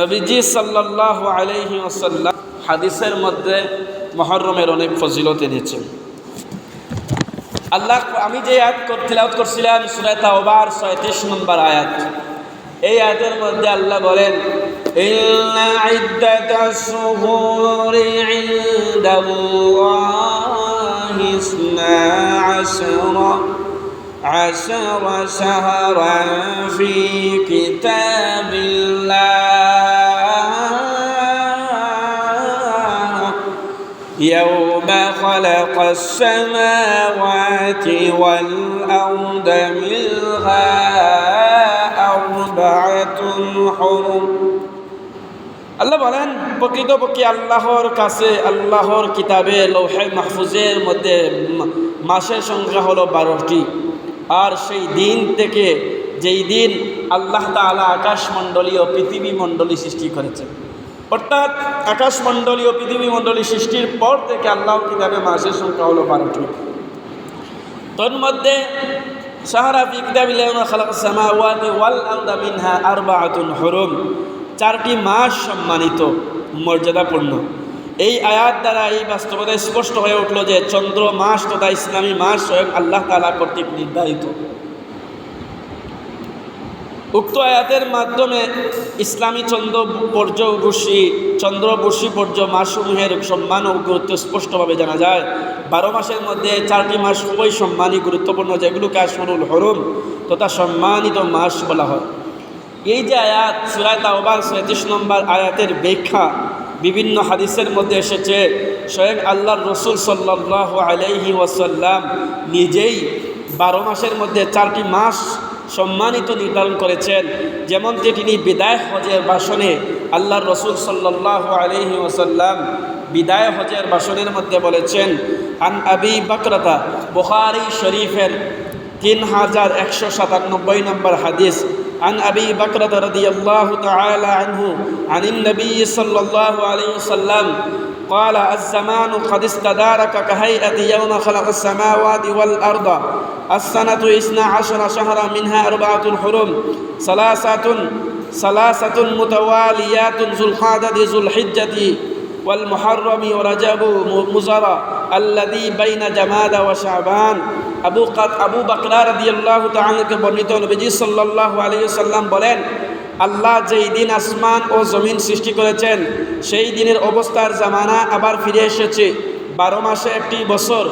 নবীজি সাল্লাল্লাহু আলাইহি ওয়াসাল্লাম হাদিসের মধ্যে মুহররমের অনেক ফজিলত এনেছেন। আল্লাহ, আমি যে আয়াত তিলাওয়াত করছিলাম সূরা তাওবার ৩৬ নম্বর আয়াত, এই আয়াতের মধ্যে আল্লাহ বলেন, ইন্না ইদ্দাতাশ শুহুরি ইনদাল্লাহি ইসনা আশরা শাহরান ফি কিতাবিল্লাহ ইয়াওমা খালাকাস সামাওয়াতি ওয়াল আরদা মিনহা আরবাআতুন হুরুম। আল্লাহ বলেন, প্রকৃতপক্ষে আল্লাহর কাছে, আল্লাহর কিতাবে লৌহে মাহফুজের মধ্যে মাসের সংখ্যা হলো 12টি। আর সেই দিন থেকে, যেই দিন আল্লাহ তাআলা আকাশমণ্ডলী ও পৃথিবীমণ্ডলী সৃষ্টি করেছেন, অর্থাৎ আকাশমণ্ডলী ও পৃথিবীমণ্ডলী সৃষ্টির পর থেকে আল্লাহর কিতাবে মাসের সংখ্যা হলো 12টি। তন্মধ্যে শাহরা ফি কিতাবিল্লাহি ওয়া খালাকাস সামাওয়াতি ওয়াল আরদা মিনহা আরবাআতুন হুরুম, 4টি মাস সম্মানিত, মর্যাদাপূর্ণ। এই আয়াত দ্বারা এই বাস্তবতা স্পষ্ট হয়ে উঠল যে চন্দ্র মাস তথা ইসলামী মাস স্বয়ং আল্লাহ তাআলা কর্তৃক নির্ধারিত। উক্ত আয়াতের মাধ্যমে ইসলামী চন্দ্রবর্ষী পর্য মাসসমূহের সম্মান ও গুরুত্ব স্পষ্টভাবে জানা যায়। 12 মাসের মধ্যে 4টি মাস খুবই সম্মানী, গুরুত্বপূর্ণ, যেগুলোকে আশহুরুল হুরুম তথা সম্মানিত মাস বলা হয়। এই যে আয়াত সূরা তাওবার ৩৬ নম্বর আয়াতের ব্যাখ্যা বিভিন্ন হাদিসের মধ্যে এসেছে। স্বয়ং আল্লাহর রাসূল সাল্লাল্লাহু আলাইহি ওয়াসাল্লাম নিজেই 12 মাসের মধ্যে 4টি মাস সম্মানিত নির্ধারণ করেছেন। যেমনটি তিনি বিদায় হজের ভাষণে আল্লাহর রাসূল সাল্লাল্লাহু আলাইহি ওয়াসাল্লাম বিদায় হজের ভাষণের মধ্যে বলেছেন, আন আবি বকরতা, বুখারী শরীফের 3197 নম্বর হাদিস, عن أبي بكرة رضي الله تعالى عنه عن النبي صلى الله عليه وسلم قال الزمان قد استدارك كهيئة يوم خلق السماوات والأرض السنة 12 شهرا منها 4 حرم ثلاثة متواليات ذو القعدة ذو الحجة والمحرم ورجب مزر الذي بين جماد وشعبان। আবু বকর রাদিয়াল্লাহু তাআলা কে বর্ণিত, নবীজি সাল্লাল্লাহু আলাইহি ওয়াসাল্লাম বলেন, আল্লাহ যেই দিন আসমান ও জমিন সৃষ্টি করেছেন সেই দিনের অবস্থার জামানা আবার ফিরে এসেছে। 12 মাসে একটি বছর,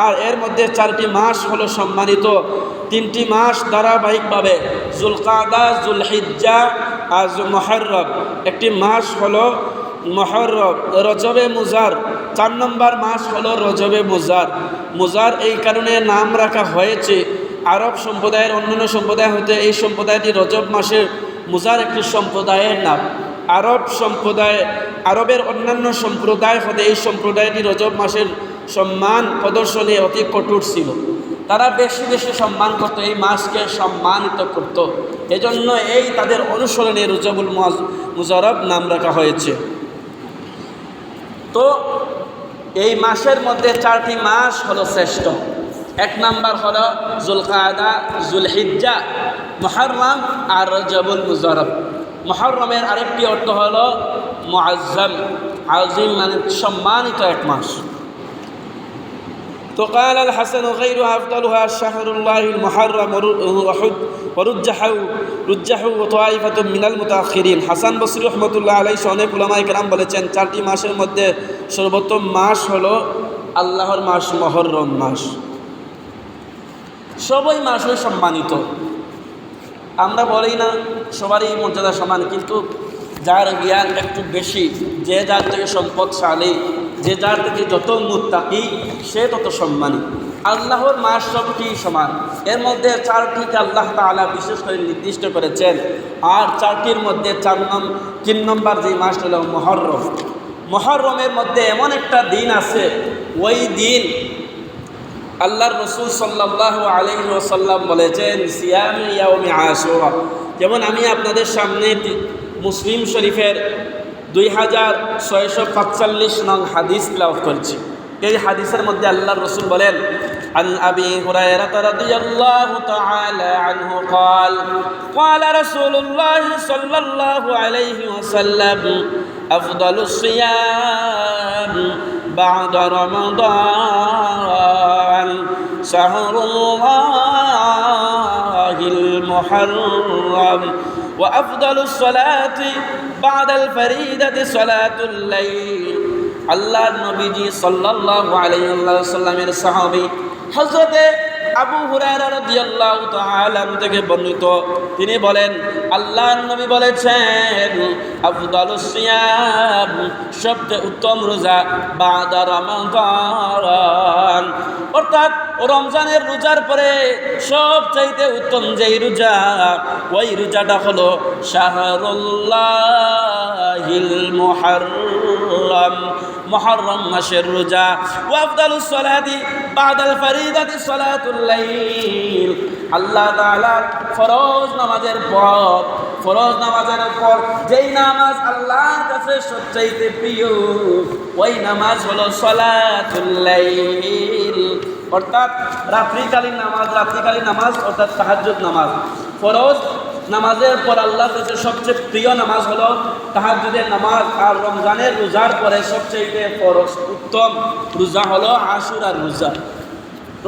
আর এর মধ্যে 4টি মাস হলো সম্মানিত। 3টি মাস ধারাবাহিকভাবে যুলকাদা, যুলহিজ্জা আর মুহররম। একটি মাস হলো মুহররম, রজবে মুজার। 4 নম্বর মাস হলো রজবে মুজার। মুজার এই কারণে নাম রাখা হয়েছে, আরব সম্প্রদায়ের অন্যান্য সম্প্রদায় হতে এই সম্প্রদায়টি রজব মাসের মুজার একটি সম্প্রদায়ের নাম। আরবের অন্যান্য সম্প্রদায় হতে এই সম্প্রদায়টি রজব মাসের সম্মান প্রদর্শনে অতি কঠোর ছিল। তারা বেশি বেশি সম্মান করত, এই মাসকে সম্মানিত করত। এজন্য এই তাদের অনুসরণে রজবুল মুজাররব নাম রাখা হয়েছে। তো এই মাসের মধ্যে 4টি মাস হলো শ্রেষ্ঠ। 1 নাম্বার হলো যুলকাদা, যুলহিজ্জা, মুহররম আর রজবুল মুজাররব। মুহররমের আরেকটি অর্থ হলো মুআজ্জাম, আজিম মানে সম্মানিত এক মাস। তো قال الحسن غيرها أفضلها شهر الله المحرم ورجحه طائفة من المتأخرين। হাসান বসরি রহমতুল্লাহ আলাইহি অনেক উলামায়ে কেরাম বলেছেন 4টি মাসের মধ্যে সর্বোত্তম মাস হলো আল্লাহর মাস মুহররম মাস। সবই মাসই সম্মানিত। আমরা বলি না সবারই মর্যাদা সমান, কিন্তু যার জ্ঞান একটু বেশি, যে যার থেকে সম্পদশালী, যে যার থেকে যত মুত্তাকি, সে তত সম্মানী। আল্লাহর মাস সবটি সমান। এর মধ্যে 4টিকে আল্লাহ তাআলা বিশেষ করে নির্দিষ্ট করেছেন। আর 4টির মধ্যে 3 নম্বর যে মাস হলো মুহররম। মুহররমের মধ্যে এমন একটা দিন আছে, ওই দিন আল্লাহর রাসূল সাল্লাল্লাহু আলাইহি ওয়াসাল্লাম বলেছেন, সিয়াম ইয়াউমি আশুরা। যেমন আমি আপনাদের সামনে মুসলিম শরীফের 2645 নং হাদিস তিলাওয়াত করছি। এই হাদিসের মধ্যে আল্লাহর রাসূল বলেন, عن أبي هريرة رضي الله تعالى عنه قال قال رسول الله صلى الله عليه وسلم أفضل الصيام بعد رمضان شهر الله المحرم وأفضل الصلاة بعد الفريدة صلاة الليل আল্লাহ নবীজি সাল্লাল্লাহু আলাইহি ওয়াসাল্লামের সাহাবী হযরত আবু হুরায়রা রাদিয়াল্লাহু তাআলা আনহু থেকে বর্ণিত, তিনি বলেন আল্লাহর নবী বলেছেন আফদালুস সিয়াম, সবচেয়ে উত্তম রোজা বাদা রমাদান, অর্থাৎ রমজানের রোজার পরে সবচাইতে উত্তম যেই রোজা ওই রোজাটা হলো শাহরুল্লাহিল মুহাররম, মুহররম মাসের রোজা। ওয়া আফদালুস সালাতি বাদাল ফরিদাতি সালাতুল লাইল, আল্লাহ তাআলার ফরজ নামাজের পর যেই নামাজ আল্লাহর কাছে সবচাইতে প্রিয় ওই নামাজ হলো সালাতুল লাইল, অর্থাৎ রাত্রিকালীন নামাজ অর্থাৎ তাহাজ্জুদ নামাজ। ফরজ নামাজের পর আল্লাহর কাছে সবচেয়ে প্রিয় নামাজ হলো তাহাজ্জুদের নামাজ। আর রমজানের রোজার পরে সবচেয়ে ফরজ উত্তম রোজা হলো আশুরার রোজা।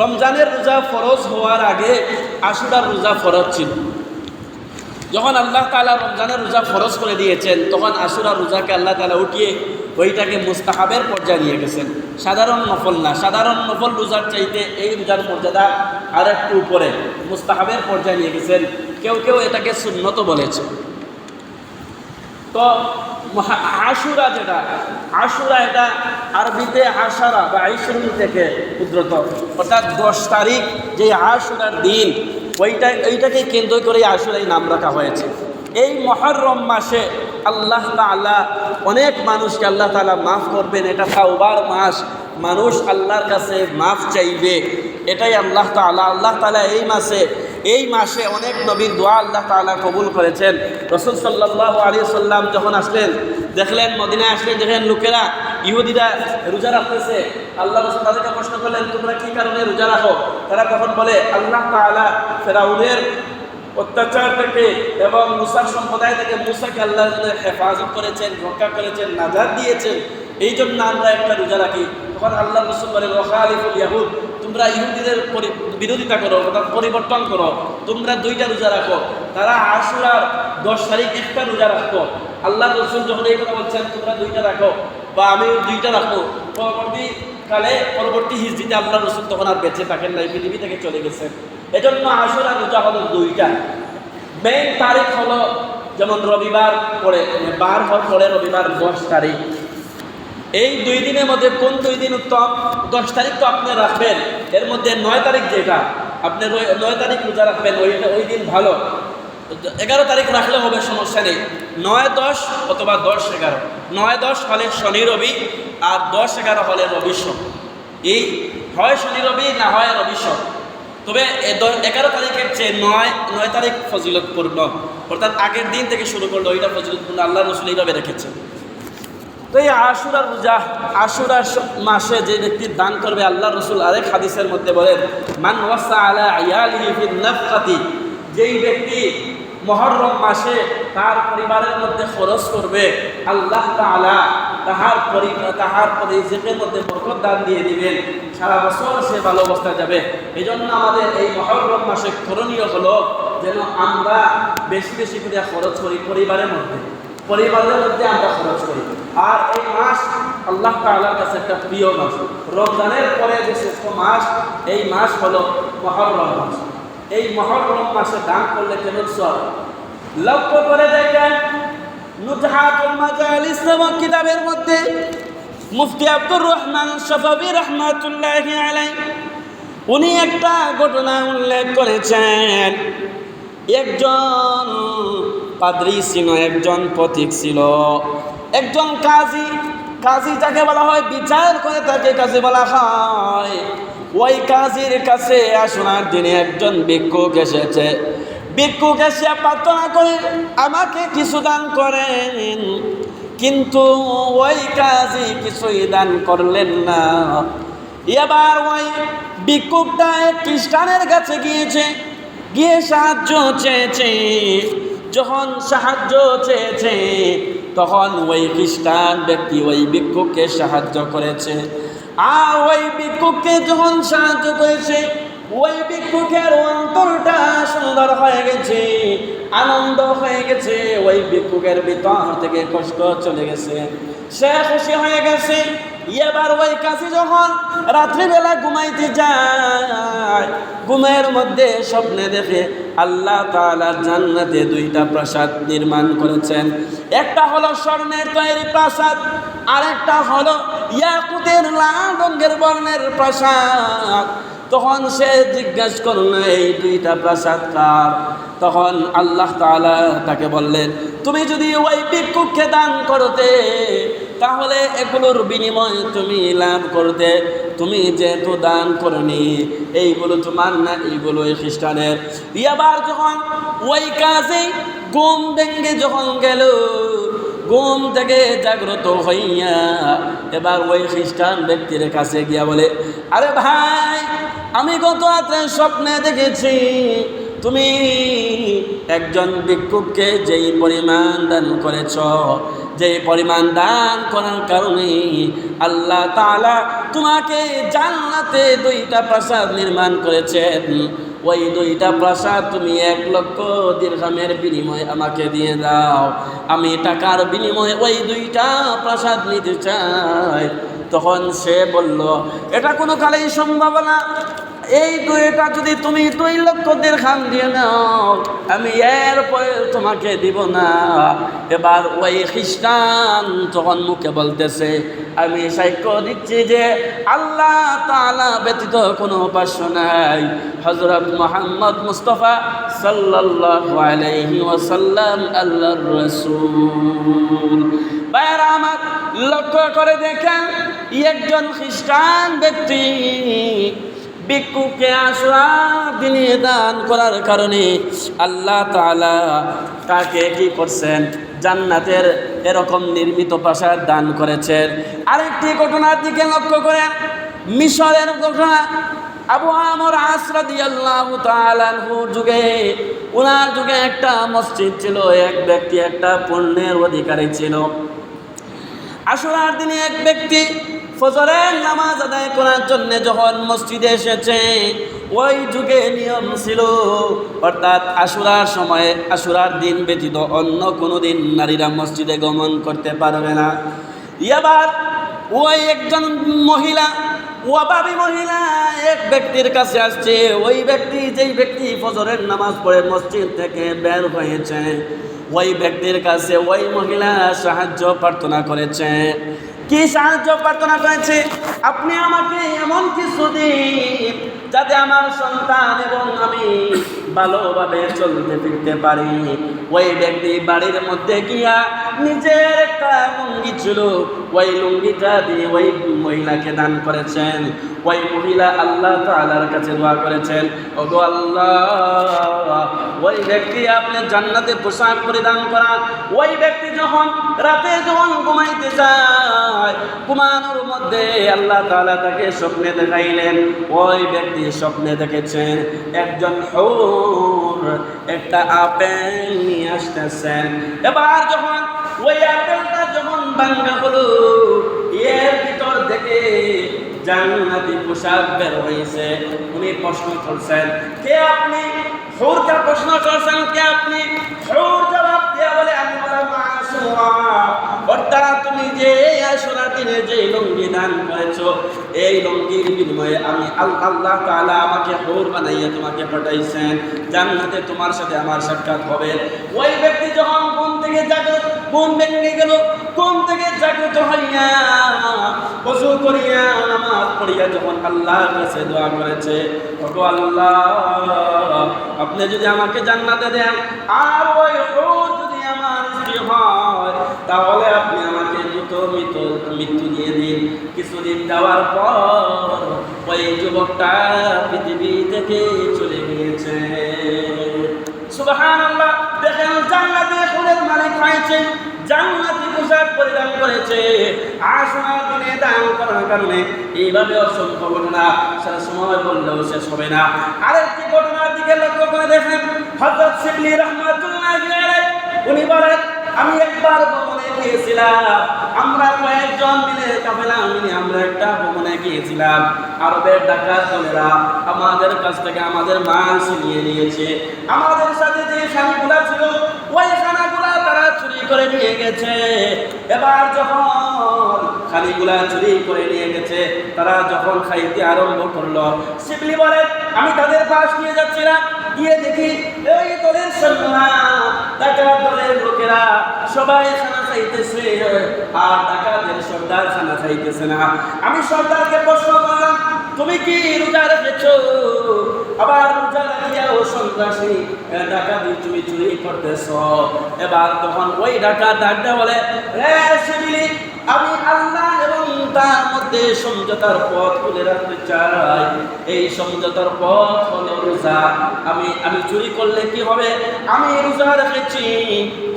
রমজানের রোজা ফরজ হওয়ার আগে আশুরার রোজা ফরজ ছিল। যখন আল্লাহ তাআলা রমজানের রোজা ফরজ করে দিয়েছেন তখন আশুরার রোজাকে আল্লাহ তাআলা উঠিয়ে ওইটাকে মুস্তাহাবের পর্যায়ে নিয়ে গেছেন, সাধারণ নফল না। সাধারণ নফল রোজার চাইতে এই রোজার মর্যাদা আর একটু উপরে, মুস্তাহাবের পর্যায়ে নিয়ে গেছেন। কেউ কেউ এটাকে সুন্নত বলেছে। তো আশুরা আশুরা এটা আরবিতে আশারা বা আইশরুন থেকে উদ্রত, অর্থাৎ 10 তারিখ যে আশুরার দিন ওইটাকে কেন্দ্র করে আশুরাই নাম রাখা হয়েছে। এই মুহররম মাসে আল্লাহ তাআলা অনেক মানুষকে আল্লাহ তাআলা মাফ করবেন। এটা তাওবার মাস, মানুষ আল্লাহর কাছে মাফ চাইবে, এটাই আল্লাহ তাআলা এই মাসে অনেক নবীর দোয়া আল্লাহ তাআলা কবুল করেছেন। রাসূল সাল্লাল্লাহু আলাইহি সাল্লাম যখন আসলেন, দেখলেন মদিনায় আসলেন, দেখলেন লোকেরা ইহুদিরা রোজা রাখতেছে। আল্লাহ রাসূল তাদেরকে প্রশ্ন করলেন, তোমরা কি কারণে রোজা রাখো? তারা তখন বলে, আল্লাহ তাআলা ফেরাউনের অত্যাচার থেকে এবং মুসার সম্প্রদায় থেকে মুসাকে আল্লাহ হেফাজত করেছেন, রক্ষা করেছেন, নাজাত দিয়েছেন, এই জন্য আমরা একটা রোজা রাখি। তখন আল্লাহ রাসূল বলেন, ওয়াখালিফুল ইয়াহুদ, তোমরা ইহুদিদের বিরোধিতা করো, অর্থাৎ পরিবর্তন করো, তোমরা 2টা রোজা রাখো। তারা আশুরার 10 তারিখ একটা রোজা রাখতো। আল্লাহ রাসূল যখন এই কথা বলছেন তোমরা 2টা রাখো বা আমি 2টা রাখবো, পরবর্তী হিজরিতে আল্লাহ রাসূল তখন আর বেঁচে থাকেন নাই, পৃথিবী থেকে চলে গেছেন। এজন্য আশুরা রোজা হলো 2টা। মেইন তারিখ হলো যেমন রবিবার পরে, বার হওয়ার পরে রবিবার 10 তারিখ। এই 2 দিনের মধ্যে কোন 2 দিন উত্তম? 10 তারিখ তো আপনি রাখবেন, এর মধ্যে 9 তারিখ যেটা আপনি 9 তারিখ রোজা রাখবেন, ওই দিন ভালো। 11 তারিখ রাখলে হবে, সমস্যা নেই। 9-10 অথবা 10-11, 9-10 হলে শনি রবি আর 10-11 হলে রবি সোম। এই হয় শনি রবি না হয় রবি সোম। তবে 11 তারিখের চেয়ে 9 তারিখ ফজিলতপূর্ণ, অর্থাৎ আগের দিন থেকে শুরু করলো ওইটা ফজিলতপূর্ণ। আল্লাহ রাসূল এইভাবে রেখেছেন। তো এই আশুরার রোজা, আশুরার মাসে যে ব্যক্তি দান করবে, আল্লাহ রাসূল আরেক হাদিসের মধ্যে বলেন, মান ওয়াসা আলা আয়ালিহি ফিন নাফকাতি, যেই ব্যক্তি মুহররম মাসে তার পরিবারের মধ্যে খরচ করবে, আল্লাহ তাআলা তাহার রিজিকের মধ্যে বরকত দান দিয়ে দিবেন, সারা বছর সে ভালো অবস্থায় যাবে। এই জন্য আমাদের এই মুহররম মাসে করণীয় হলো যেন আমরা বেশি বেশি করে খরচ করি পরিবারের মধ্যে আমরা খরচ করি। আর এই মাস আল্লাহ তাআলার কাছে একটা প্রিয় মাস। রমজানের পরে যে শ্রেষ্ঠ মাস, এই মাস হলো মুহররম মাস। এই মুহররম মাসে দান করলে কেমন সব লক্ষ্য করে দেখেন। নুজহাতুল মাজালিস নামক কিতাবের মধ্যে মুফতি আব্দুর রহমান শফাবী রাহমাতুল্লাহি আলাইহি উনি একটা ঘটনা উল্লেখ করেছেন। একজন পাদ্রী ছিল, একজন পথিক ছিল, একজন কাজী যাকে বলা হয় বিচার করে তাকে কাজী বলা হয়। ওই কাজীর কাছে আসনার দিনে একজন ভিক্ষুক এসেছে। ভিক্ষুক এসে প্রার্থনা করে আমাকে কিছু দান করেন, কিন্তু ওই কাজী কিছুই দান করলেন না। এবার ওই ভিক্ষুকটা এক খ্রিস্টানের কাছে গিয়েছে, গিয়ে সাহায্য চেয়েছে। যখন সাহায্য চেয়েছে তখন ওই খ্রিস্টান ব্যক্তি ওই ভিক্ষুককে সাহায্য করেছে। আর ওই ভিক্ষুককে যখন সাহায্য করেছে, ওই ভিক্ষুকের অন্তরটা সুন্দর হয়ে গেছে, আনন্দ হয়ে গেছে, ওই ভিক্ষুকের ভিতর থেকে কষ্ট চলে গেছে, সে খুশি হয়ে গেছে। এবার ওই কাছে যখন রাত্রিবেলা ঘুমাইতে যায়, ঘুমের মধ্যে স্বপ্নে দেখে আল্লাহ তাআলা জান্নাতে দুইটা প্রাসাদ নির্মাণ করেছেন। একটা হলো স্বর্ণের তৈরি প্রাসাদ, আরেকটা হলো ইয়াকুতের লাল রঙের বর্ণের প্রাসাদ। তখন সে জিজ্ঞাসা করল, এই দুইটা প্রাসাদ কার? তখন আল্লাহ তাআলা তাকে বললেন, তুমি যদি ওই ভিক্ষুককে দান করতে তাহলে এগুলোর বিনিময়ে তুমি লাভ করতে। তুমি যেহেতু দান করনি, এইগুলো তোমার না, এইগুলো এই খ্রিস্টানের। এবার যখন ওই কাজে ঘুম ভেঙে যখন গেল, ঘুম থেকে জাগ্রত হইয়া এবার ওই খ্রিস্টান ব্যক্তির কাছে গিয়া বলে, আরে ভাই, আমি গত রাতে স্বপ্নে দেখেছি তুমি একজন ভিক্ষুককে যেই পরিমাণ দান করেছ, যেই পরিমাণ দান করার কারণে আল্লাহ তাআলা তোমাকে জান্নাতে দুইটা প্রাসাদ নির্মাণ করেছেন। ওই দুইটা প্রাসাদ তুমি 1,00,000 দিরহামের বিনিময়ে আমাকে দিয়ে দাও, আমি টাকার বিনিময়ে ওই দুইটা প্রাসাদ নিতে চাই। তখন সে বলল, এটা কোনো কালেই সম্ভব না, এই দুইটা যদি তুমি 2,00,000 দিরহাম দিয়ে নাও, আমি এরপরে তোমাকে দিব না। এবার ওই খ্রিস্টান তখন মুখে বলতেছে, আমি সাক্ষ্য দিচ্ছি যে আল্লাহ তাআলা ব্যতীত কোনো উপাস্য নাই, হযরত মুহাম্মদ মুস্তাফা সাল্লাল্লাহু আলাইহি ওয়াসাল্লাম আল্লাহর রাসূল। ভাইরা আমার, লক্ষ্য করে দেখেন, একজন খ্রিস্টান ব্যক্তি ভিক্ষুককে আশুরা দিনে দান করার কারণে আল্লাহ তাআলা তাকে কি করছেন? জান্নাতের এরকম নির্মিত প্রাসাদ দান করেছেন। আরেকটি ঘটনার দিকে লক্ষ্য করেন, মিশরের ঘটনা। আবু আমর আস রাদিয়াল্লাহু তাআলা আনহুর যুগে, ওনার যুগে একটা মসজিদ ছিল, এক ব্যক্তি একটা পুণ্যের অধিকারী ছিল। আশুরার দিনে এক ব্যক্তি ফজরের নামাজ আদায় করার জন্য যখন মসজিদে এসেছে, ওই যুগে নিয়ম ছিল, অর্থাৎ আশুরার সময়ে, আশুরার দিন ব্যতীত অন্য কোনো দিন নারীরা মসজিদে গমন করতে পারবে না। এবার ওই একজন মহিলা, ওয়াবাবি মহিলা এক ব্যক্তির কাছে আসছে। ওই ব্যক্তি, যেই ব্যক্তি ফজরের নামাজ পড়ে মসজিদ থেকে বের হয়েছে, ওই ব্যক্তির কাছে ওই মহিলা সাহায্য প্রার্থনা করেছে। কি সাহায্য প্রার্থনা করেছে? আপনি আমাকে এমন কিছু দিন যাতে আমার সন্তান এবং আমি ভালোভাবে চলতে ফিরতে পারি। ওই ব্যক্তি বাড়ির মধ্যে গিয়া নিজের একটা লুঙ্গি ছিল, ওই লুঙ্গিটা দিয়ে ওই মহিলাকে দান করেছেন। ওই মহিলা আল্লাহ তাআলার কাছে দোয়া করেছেন, ওগো আল্লাহ, ওই ব্যক্তি আপনি জান্নাতে পোশাক পরিধান করান। ওই ব্যক্তি যখন রাতে যখন ঘুমাইতে যায়, ঘুমানোর মধ্যে আল্লাহ তাআলা তাকে স্বপ্নে দেখাইলেন। ওই ব্যক্তি স্বপ্নে দেখেছেন একজন হুর একটা আপেল নিয়ে আসতেছেন। এবার যখন ওই আপেলটা যখন ভাঙা হলো, এর ভিতর থেকে জান্নাতি পোশাক বের হয়েছে। উনি প্রশ্ন করছেন, কে আপনি? হুরকে প্রশ্ন করছেন, কে আপনি? হুর জবাব দিয়া বলে, আমি হলাম আশুরা। অর্থাৎ তুমি যে আশুরা দিনে যে লুঙ্গি দান করেছো, এই লুঙ্গির বিনিময়ে আমি আল্লাহ তাআলা আমাকে হুর বানাইয়া তোমাকে পাঠাইছেন, জান্নাতে তোমার সাথে আমার সাক্ষাৎ হবে। ওই ব্যক্তি যখন ঘুম থেকে জাগ্রত, ঘুম ভেঙে গেল, ঘুম থেকে জাগ্রত হইয়া ওযু করিয়া নামাজ পড়িয়া যখন আল্লাহর কাছে দোয়া করেছে, ওগো আল্লাহ, আপনি যদি আমাকে জান্নাতে দেন আর ওই হুর যদি আমার স্ত্রী হয়, তাহলে আপনি আমাকে মৃত্যু দিয়ে দিন। কিছুদিন যাওয়ার পর ওই যুবকটা পৃথিবী থেকে চলে গিয়েছে। সুবহানাল্লাহ। দেখেন, জান্নাতে হুরের মালিক হয়েছে, জান্নাতি পোশাক পরিধান করেছে আশুরার দিনে দান করার কারণে। এইভাবে অসংখ্য ঘটনা সারা সময় বললেও শেষ হবে না। আরেকটি ঘটনার দিকে লক্ষ্য করে দেখেন, হযরত শিবলি রাহমাতুল্লাহি আলাইহি উনি বলেন, আমি একবার ভ্রমণে গিয়েছিলাম, আমরা কয়েকজন মিলে কাফেলা মিলে আমরা একটা ভ্রমণে গিয়েছিলাম। আরবের ডাকাত দলেরা আমাদের কাছ থেকে আমাদের মাল ছিনিয়ে নিয়েছে। আমাদের সাথে যে খানাগুলা ছিল ওই খানাগুলা তারা চুরি করে নিয়ে গেছে। এবার যখন খানিগুলা চুরি করে নিয়ে গেছে, তারা যখন খাইতে আরম্ভ করলো, শিবলি বলে আমি তাদের পাশ নিয়ে যাচ্ছিলাম, গিয়ে দেখি এই দলের সৈন্যরা ডাকাত দলের লোকেরা সবাই খানা খাইতেছে আর ডাকাতের সর্দার খানা খাইতেছে না। আমি সর্দারকে প্রশ্ন করলাম, তুমি কি রোজা রেখেছো? আবার রোজা রাখিয়াও সন্ত্রাসী ডাকাতি তুমি চুরি করতেছ। এবার তখন ওই ডাকাত ডাকতে বলে, রে শিবলি, আমি আল্লাহ এবং তার মধ্যে সমঝোতার পথ খুলে রাখতে চাই। এই সমঝোতার পথ হলো রোজা। আমি চুরি করলে কি হবে? আমি রোজা রেখেছি।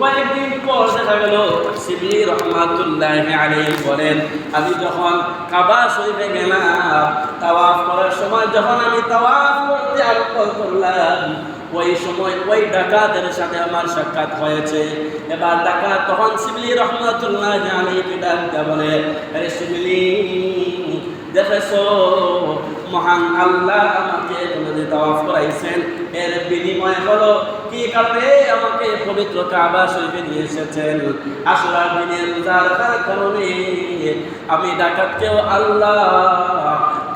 কয়েকদিন পর দেখা গেল শিবলি রহমাতুল্লাহি আলাইহি বলেন, আমি যখন কাবা শরীফে গেলাম, তাওয়াফ করার সময় যখন আমি তাওয়াফ করতে আরম্ভ করলাম, ওই সময় ওই ডাকাতের সাথে আমার সাক্ষাৎ হয়েছে। এবার ডাকাত তখন শিবলি রহমাতুল্লাহি আলাইহি ডাকতে বলে, আরে শিবলি, দেখেছো মহান আল্লাহ আমাকে যে তাওয়াফ করাইছেন, এর বিনিময় হলো কি কারণে আমাকে পবিত্র কাবা শরীফে নিয়ে এসেছেন? আশুরার দিনে রোজা রাখার কারণে আমি ডাকাতকেও আল্লাহ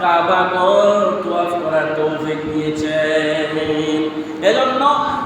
কাবা তাওয়াফ করার তৌফিক দিয়েছেন। এজন্য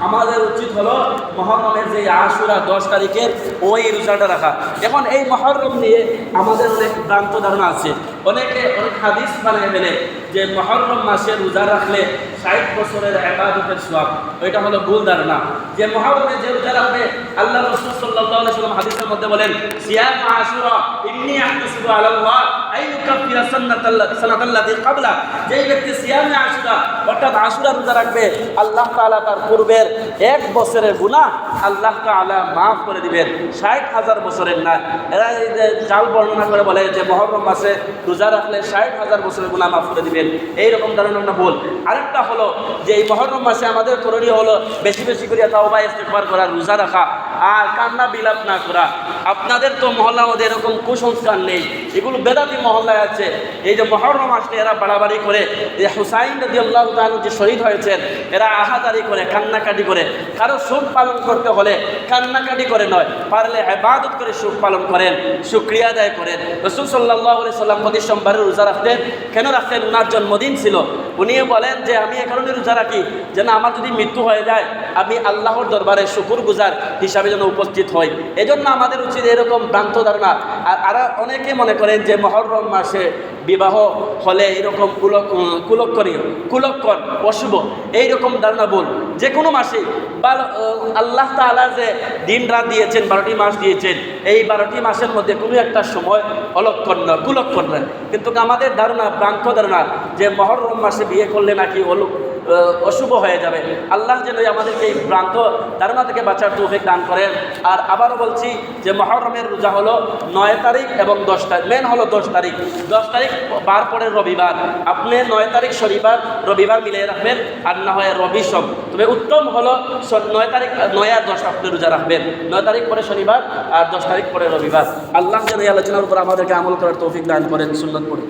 আমাদের উচিত হলো মুহররমের যে আশুরা 10 তারিখের ওই রোজাটা রাখা। এখন এই মুহররম নিয়ে আমাদের অনেক ভ্রান্ত ধারণা আছে। অনেকে অনেক হাদিস বানায় ফেলে যে মুহররম মাসে রোজা রাখলে 60 বছরের ইবাদতের সওয়াব। ওইটা হলো ভুল ধারণা। যে মুহররমে যে রোজা রাখবে, আল্লাহ রাসূল সাল্লাল্লাহু আলাইহি ওয়াসাল্লাম হাদিসের মধ্যে বলেন, সিয়াম আশুরা ইন্নী আহতাসিবু আলাল্লাহ আন ইউকাফিরা সানাতাল্লাতী ক্বাবলা। যেই ব্যক্তি সিয়াম আশুরা অর্থাৎ আশুরা রোজা রাখবে, আল্লাহ তাআলা তার পূর্বের 1 বছরের গুনাহ আল্লাহ তাআলা মাফ করে দিবেন, 60,000 বছরের না। এরা এই যে জাল বর্ণনা করে বলে যে মুহররম মাসে রোজা রাখলে 60,000 বছরের গুনাহ মাফ করে দিবেন, এইরকম ধারণা ভুল। আরেকটা হলো যে এই মুহররম মাসে আমাদের করণীয় হলো বেশি বেশি করে তাওবা ইস্তিগফার করা, রোজা রাখা আর কান্না বিলাপ না করা। আপনাদের তো মহল্লার মধ্যে এরকম কুসংস্কার নেই, এগুলো বেদাতি মহল্লায় আছে। এই যে মুহররম আসলে এরা বাড়াবাড়ি করে, যে হুসাইন রাদিয়াল্লাহু তাআলা যে শহীদ হয়েছেন, এরা আহাজারি করে, কান্নাকাটি করে। কারো সুখ পালন করতে হলে কান্নাকাটি করে নয়, পারলে ইবাদত করে সুখ পালন করেন, শুকরিয়া আদায় করেন। রাসূল সাল্লাল্লাহু আলাইহি সাল্লাম প্রতি সোমবারে রোজা রাখতেন। কেন রাখতেন? ওনার জন্মদিন ছিল। উনিও বলেন যে আমি এই কারণে রোজা রাখি যেন আমার যদি মৃত্যু হয়ে যায় আমি আল্লাহর দরবারে শুকরগুজার হিসাবে যেন উপস্থিত হই। এজন্য আমাদের উচিত এরকম ভ্রান্ত ধারণা। আর অনেকে মনে করেন যে মুহররম মাসে বিবাহ হলে এরকম কুলক্ষণ অশুভ, এইরকম ধারণা ভুল। যে কোনো মাসে আল্লাহ তাআলা যে দিন রাত দিয়েছেন, 12টি মাস দিয়েছেন, এই 12টি মাসের মধ্যে কোনো একটা সময় অলক্ষণ নয়, কুলক্ষণ নয়। কিন্তু আমাদের ধারণা ভ্রান্ত ধারণা যে মুহররম মাসে বিয়ে করলে নাকি অশুভ হয়ে যাবে। আল্লাহ যেন আমাদেরকে এই ভ্রান্ত ধারণা থেকে বাঁচার তৌফিক দান করেন। আর আবারও বলছি যে মুহররমের রোজা হলো 9 তারিখ এবং 10 তারিখ। মেন হলো 10 তারিখ। 10 তারিখ বার পরে রবিবার, আপনি 9 তারিখ শনিবার রবিবার মিলিয়ে রাখবেন, আর না হয় রবি সব। তবে উত্তম হলো 9 তারিখ, 9 আর 10 আপনি রোজা রাখবেন। 9 তারিখ পরে শনিবার আর 10 তারিখ পরে রবিবার। আল্লাহ যেন এই আলোচনার উপর আমাদেরকে আমল করার তৌফিক দান করেন। সুন্নাত পড়ে